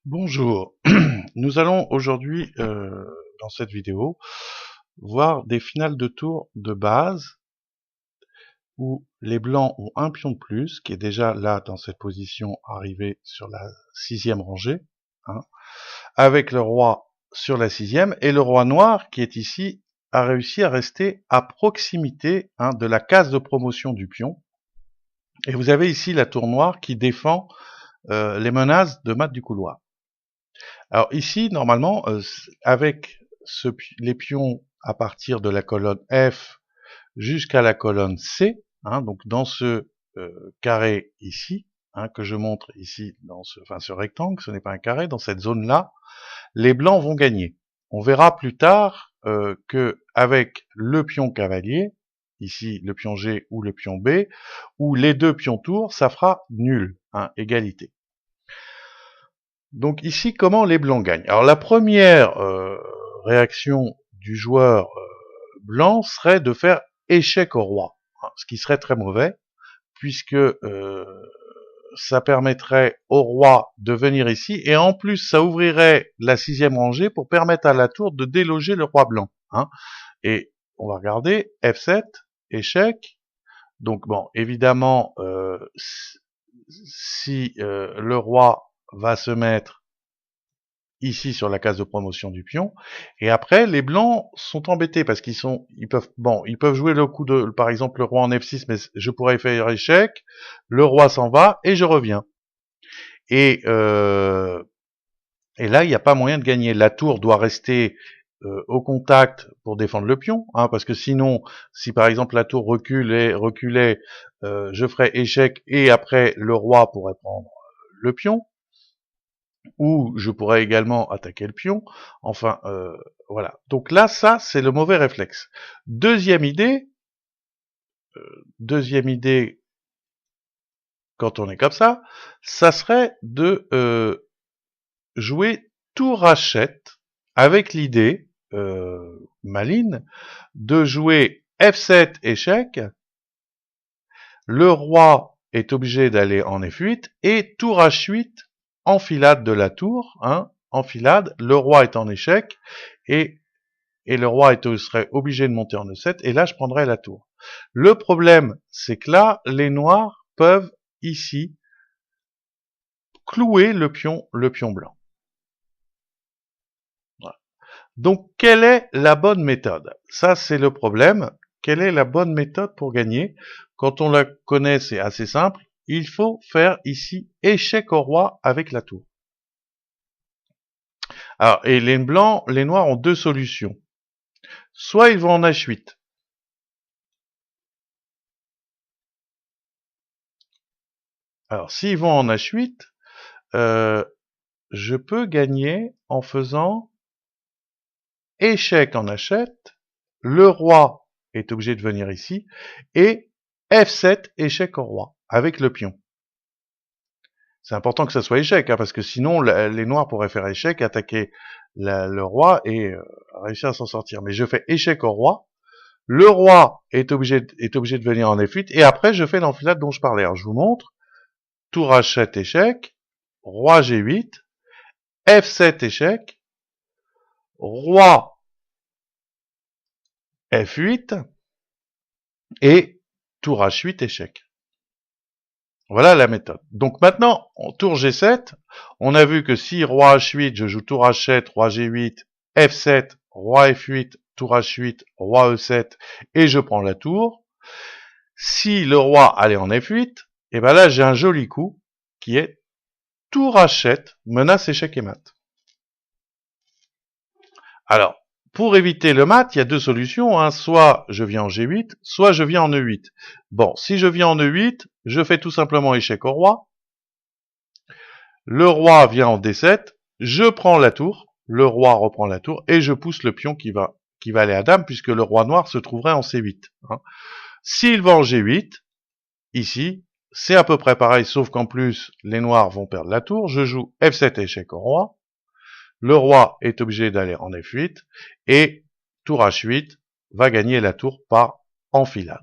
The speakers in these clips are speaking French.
Bonjour, nous allons aujourd'hui, dans cette vidéo, voir des finales de tour de base où les blancs ont un pion de plus, qui est déjà là dans cette position arrivé sur la sixième rangée, hein, avec le roi sur la sixième, et le roi noir qui est ici a réussi à rester à proximité de la case de promotion du pion. Et vous avez ici la tour noire qui défend les menaces de mat du couloir. Alors ici, normalement, avec les pions à partir de la colonne F jusqu'à la colonne C, donc dans ce carré ici, que je montre ici dans ce rectangle, ce n'est pas un carré, dans cette zone-là, les blancs vont gagner. On verra plus tard que avec le pion cavalier, ici le pion G ou le pion B, ou les deux pions tours, ça fera nul, égalité. Donc ici, comment les blancs gagnent? Alors la première réaction du joueur blanc serait de faire échec au roi, ce qui serait très mauvais, puisque ça permettrait au roi de venir ici, et en plus ça ouvrirait la sixième rangée pour permettre à la tour de déloger le roi blanc. Et on va regarder, F7, échec. Donc bon, évidemment, si le roi va se mettre ici sur la case de promotion du pion, et après les blancs sont embêtés parce ils peuvent jouer le coup de, par exemple le roi en F6, mais je pourrais faire échec, le roi s'en va et je reviens. Et là il n'y a pas moyen de gagner. La tour doit rester au contact pour défendre le pion, parce que sinon, si par exemple la tour reculait, je ferais échec et après le roi pourrait prendre le pion. Ou je pourrais également attaquer le pion. Enfin, voilà. Donc là, ça, c'est le mauvais réflexe. Deuxième idée, quand on est comme ça serait de jouer tour H7 avec l'idée maligne de jouer F7 échec. Le roi est obligé d'aller en F8 et tour H8 enfilade de la tour, enfilade, le roi est en échec, et le roi serait obligé de monter en E7, et là je prendrais la tour. Le problème, c'est que là, les noirs peuvent ici clouer le pion blanc. Voilà. Donc quelle est la bonne méthode? Ça c'est le problème. Quelle est la bonne méthode pour gagner? Quand on la connaît, c'est assez simple. Il faut faire ici échec au roi avec la tour. Alors, et les noirs ont deux solutions. Soit ils vont en H8. Alors, s'ils vont en H8, je peux gagner en faisant échec en H7. Le roi est obligé de venir ici. Et F7, échec au roi, avec le pion. C'est important que ça soit échec, parce que sinon, les noirs pourraient faire échec, attaquer le roi et réussir à s'en sortir. Mais je fais échec au roi. Le roi est obligé de venir en F8, et après je fais l'enfilade dont je parlais. Alors je vous montre, tour H7 échec, roi G8, F7 échec, roi F8, et tour H8 échec. Voilà la méthode. Donc maintenant, en tour G7, on a vu que si roi H8, je joue tour H7, roi G8, F7, roi F8, tour H8, roi E7, et je prends la tour. Si le roi allait en F8, et ben là j'ai un joli coup qui est tour H7, menace échec et mat. Alors, pour éviter le mat, il y a deux solutions, soit je viens en G8, soit je viens en E8. Bon, si je viens en E8, je fais tout simplement échec au roi. Le roi vient en D7, je prends la tour, le roi reprend la tour, et je pousse le pion qui va aller à dame, puisque le roi noir se trouverait en C8. S'il va en G8, ici, c'est à peu près pareil, sauf qu'en plus, les noirs vont perdre la tour. Je joue F7 échec au roi. Le roi est obligé d'aller en F8. Et tour H8 va gagner la tour par enfilade.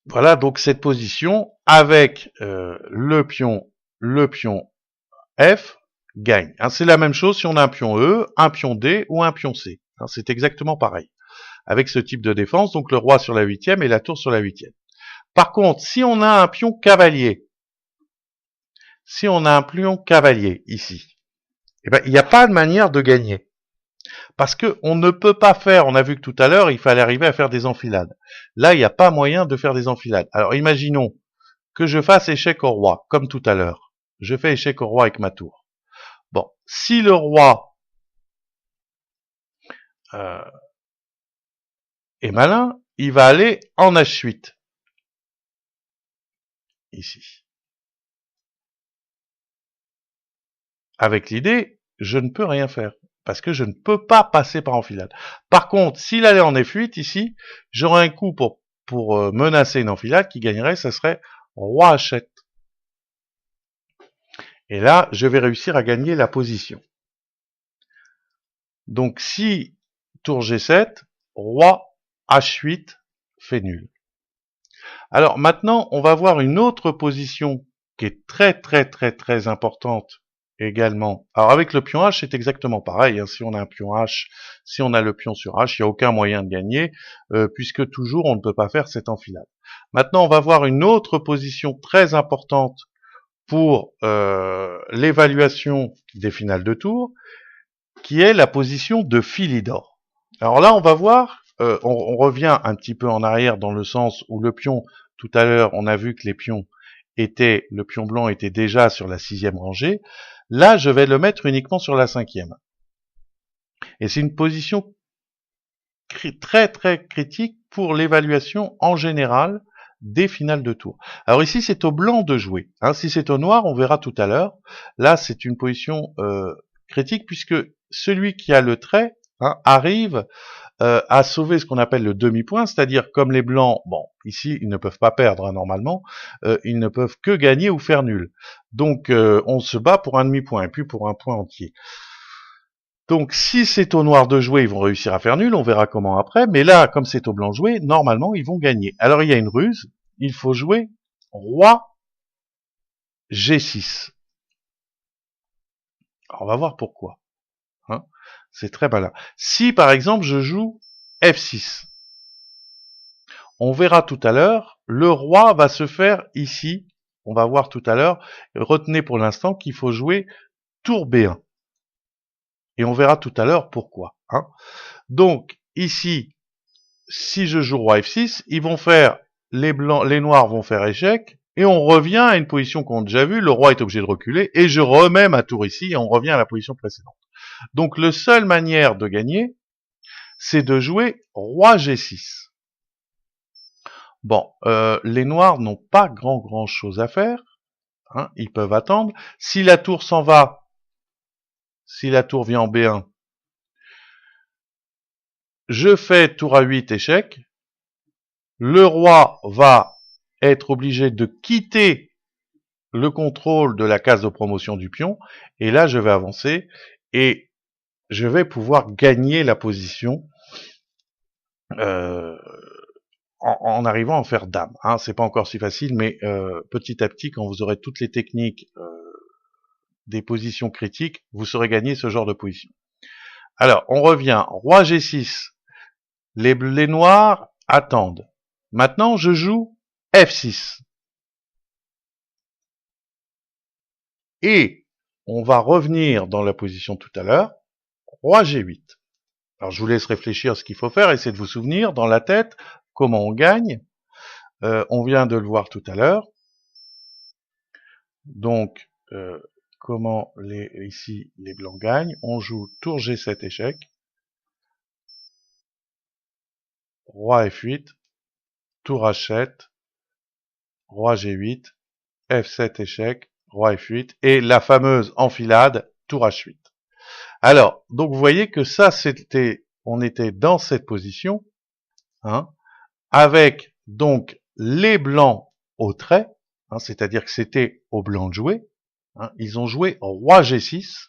Voilà donc cette position avec le pion F gagne. Hein, c'est la même chose si on a un pion E, un pion D ou un pion C. Hein, c'est exactement pareil. Avec ce type de défense, donc le roi sur la 8e et la tour sur la 8e. Par contre, si on a un pion cavalier, ici, eh ben, il n'y a pas de manière de gagner. Parce que on ne peut pas faire, on a vu que tout à l'heure, il fallait arriver à faire des enfilades. Là, il n'y a pas moyen de faire des enfilades. Alors imaginons que je fasse échec au roi, comme tout à l'heure. Je fais échec au roi avec ma tour. Bon, si le roi est malin, il va aller en H8. Ici. Avec l'idée, je ne peux rien faire. Parce que je ne peux pas passer par enfilade. Par contre, s'il allait en F8 ici, j'aurais un coup pour menacer une enfilade qui gagnerait, ça serait roi H7. Et là, je vais réussir à gagner la position. Donc si tour G7, roi H8 fait nul. Alors maintenant, on va voir une autre position qui est très importante également. Alors avec le pion H, c'est exactement pareil. Hein. Si on a un pion H, si on a le pion sur H, il n'y a aucun moyen de gagner, puisque toujours on ne peut pas faire cette enfilade. Maintenant, on va voir une autre position très importante pour l'évaluation des finales de tour, qui est la position de Philidor. Alors là, on va voir, on revient un petit peu en arrière dans le sens où le pion, tout à l'heure, on a vu que le pion blanc était déjà sur la 6e rangée. Là, je vais le mettre uniquement sur la 5e. Et c'est une position très critique pour l'évaluation en général des finales de tour. Alors ici, c'est au blanc de jouer. Hein, si c'est au noir, on verra tout à l'heure. Là, c'est une position critique puisque celui qui a le trait arrive à sauver ce qu'on appelle le demi-point, c'est-à-dire comme les blancs, bon, ici, ils ne peuvent pas perdre normalement, ils ne peuvent que gagner ou faire nul. Donc, on se bat pour un demi-point et puis pour un point entier. Donc, si c'est au noir de jouer, ils vont réussir à faire nul, on verra comment après, mais là, comme c'est au blanc de jouer, normalement, ils vont gagner. Alors, il y a une ruse, il faut jouer roi G6. Alors, on va voir pourquoi. Hein, c'est très malin. Si, par exemple, je joue F6, on verra tout à l'heure, le roi va se faire ici, on va voir tout à l'heure, retenez pour l'instant qu'il faut jouer tour B1. Et on verra tout à l'heure pourquoi. Hein. Donc, ici, si je joue roi F6, ils vont faire, les noirs vont faire échec, et on revient à une position qu'on a déjà vue, le roi est obligé de reculer, et je remets ma tour ici, et on revient à la position précédente. Donc, la seule manière de gagner, c'est de jouer roi G6. Bon, les noirs n'ont pas grand chose à faire, hein, ils peuvent attendre. Si la tour s'en va, si la tour vient en B1, je fais tour A8 échec, le roi va être obligé de quitter le contrôle de la case de promotion du pion, et là je vais avancer, et je vais pouvoir gagner la position en arrivant à faire dame. Hein. C'est pas encore si facile, mais petit à petit, quand vous aurez toutes les techniques des positions critiques, vous saurez gagner ce genre de position. Alors, on revient, roi G6, les noirs attendent. Maintenant, je joue F6. Et on va revenir dans la position tout à l'heure, roi G8. Alors, je vous laisse réfléchir à ce qu'il faut faire, essayez de vous souvenir dans la tête comment on gagne. On vient de le voir tout à l'heure. Donc, comment ici les blancs gagnent. On joue tour G7 échec, roi F8, tour H7, roi G8, F7 échec, roi F8, et la fameuse enfilade, tour H8. Alors, donc vous voyez que ça, on était dans cette position, hein, avec donc les blancs au trait, hein, c'est-à-dire que c'était aux blancs de jouer, hein, ils ont joué roi G6,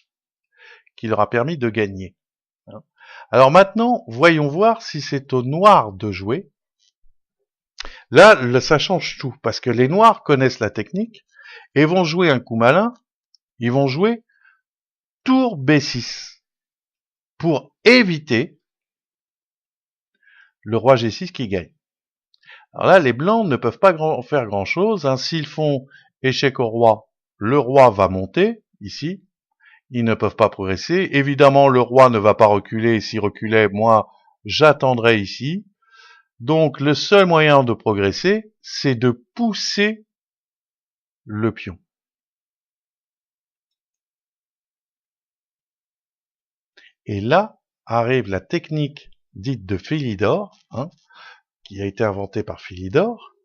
qui leur a permis de gagner. Hein. Alors maintenant, voyons voir si c'est au noir de jouer. Là, ça change tout, parce que les noirs connaissent la technique et vont jouer un coup malin, ils vont jouer tour B6 pour éviter le roi G6 qui gagne. Alors là, les blancs ne peuvent pas faire grand-chose, hein. S'ils font échec au roi, le roi va monter, ici, ils ne peuvent pas progresser. Évidemment, le roi ne va pas reculer, s'il reculait, moi, j'attendrai ici. Donc, le seul moyen de progresser, c'est de pousser le pion. Et là, arrive la technique dite de Philidor, hein, qui a été inventée par Philidor,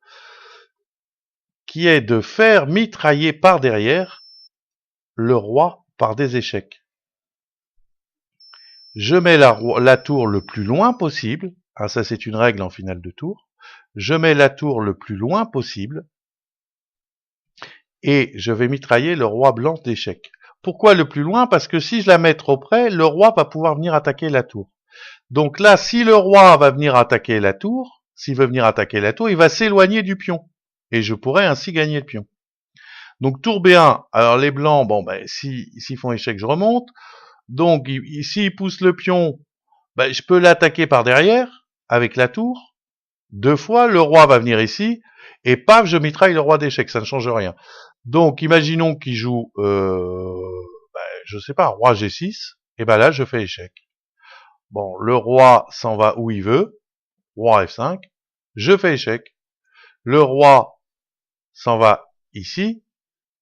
qui est de faire mitrailler par derrière le roi par des échecs. Je mets la tour le plus loin possible, hein, ça c'est une règle en finale de tour, je mets la tour le plus loin possible, et je vais mitrailler le roi blanc d'échecs. Pourquoi le plus loin? Parce que si je la mets trop près, le roi va pouvoir venir attaquer la tour. Donc là, si le roi va venir attaquer la tour, s'il veut venir attaquer la tour, il va s'éloigner du pion. Et je pourrais ainsi gagner le pion. Donc tour B1, alors les blancs, bon ben s'ils font échec, je remonte. Donc s'ils poussent le pion, ben, je peux l'attaquer par derrière, avec la tour. 2 fois, le roi va venir ici, et paf, je mitraille le roi d'échecs, ça ne change rien. Donc imaginons qu'il joue, je sais pas, roi G6, et ben là je fais échec. Bon, le roi s'en va où il veut, roi F5, je fais échec. Le roi s'en va ici,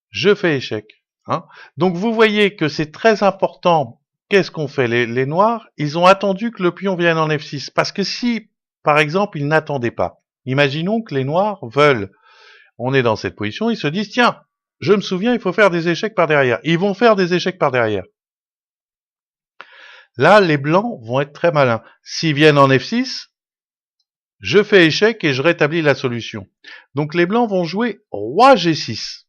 je fais échec. Hein. Donc vous voyez que c'est très important. Qu'est-ce qu'ont fait les noirs? Ils ont attendu que le pion vienne en F6. Parce que si, par exemple, ils n'attendaient pas, imaginons que les noirs veulent, on est dans cette position, ils se disent, tiens, je me souviens, il faut faire des échecs par derrière. Ils vont faire des échecs par derrière. Là, les blancs vont être très malins. S'ils viennent en F6, je fais échec et je rétablis la solution. Donc les blancs vont jouer roi G6.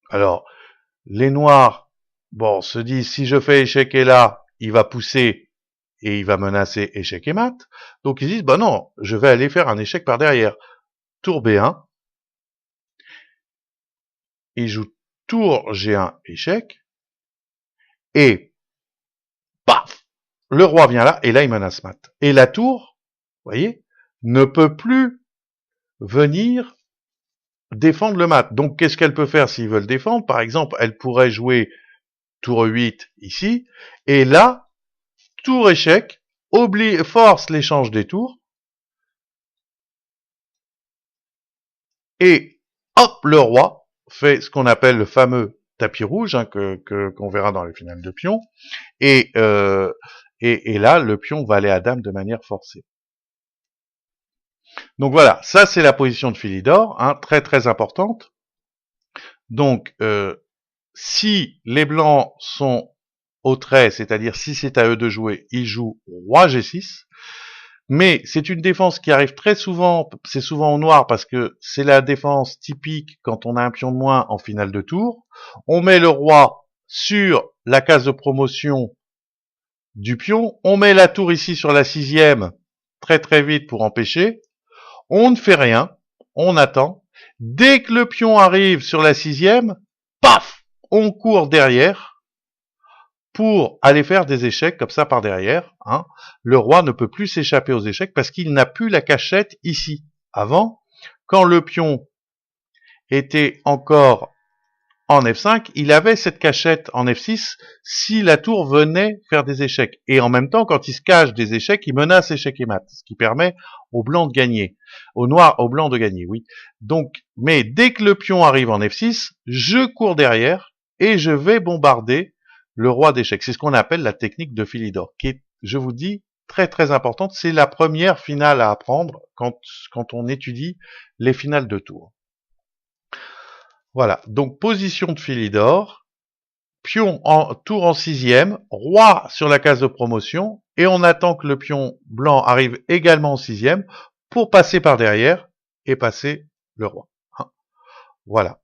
Alors, les noirs, bon, se disent, si je fais échec et là, il va pousser et il va menacer échec et mat. Donc ils disent, bah non, je vais aller faire un échec par derrière. Tour B1. Il joue tour G1 échec. Et, paf, le roi vient là, et là il menace mat. Et la tour, vous voyez, ne peut plus venir défendre le mat. Donc qu'est-ce qu'elle peut faire s'ils veulent défendre? Par exemple, elle pourrait jouer tour 8 ici, et là, tour échec, force l'échange des tours, et hop, le roi fait ce qu'on appelle le fameux tapis rouge, hein, qu'on verra dans les finales de pion, et là, le pion va aller à dame de manière forcée. Donc voilà, ça c'est la position de Philidor, hein, très très importante. Donc, si les blancs sont au trait, c'est-à-dire si c'est à eux de jouer, ils jouent roi G6. Mais c'est une défense qui arrive très souvent, c'est souvent au noir parce que c'est la défense typique quand on a un pion de moins en finale de tour. On met le roi sur la case de promotion du pion, on met la tour ici sur la 6e très très vite pour empêcher. On ne fait rien, on attend. Dès que le pion arrive sur la 6e, paf, on court derrière pour aller faire des échecs comme ça par derrière. Hein. Le roi ne peut plus s'échapper aux échecs parce qu'il n'a plus la cachette ici. Avant, quand le pion était encore en F5, il avait cette cachette en F6 si la tour venait faire des échecs. Et en même temps, quand il se cache des échecs, il menace échec et mat, ce qui permet aux blancs de gagner, aux noirs, aux blancs de gagner, oui. Donc, mais dès que le pion arrive en F6, je cours derrière et je vais bombarder le roi d'échecs. C'est ce qu'on appelle la technique de Philidor, qui est, je vous dis, très très importante. C'est la première finale à apprendre quand on étudie les finales de tour. Voilà, donc position de Philidor, pion en tour en 6e, roi sur la case de promotion, et on attend que le pion blanc arrive également en 6e pour passer par derrière et passer le roi. Voilà.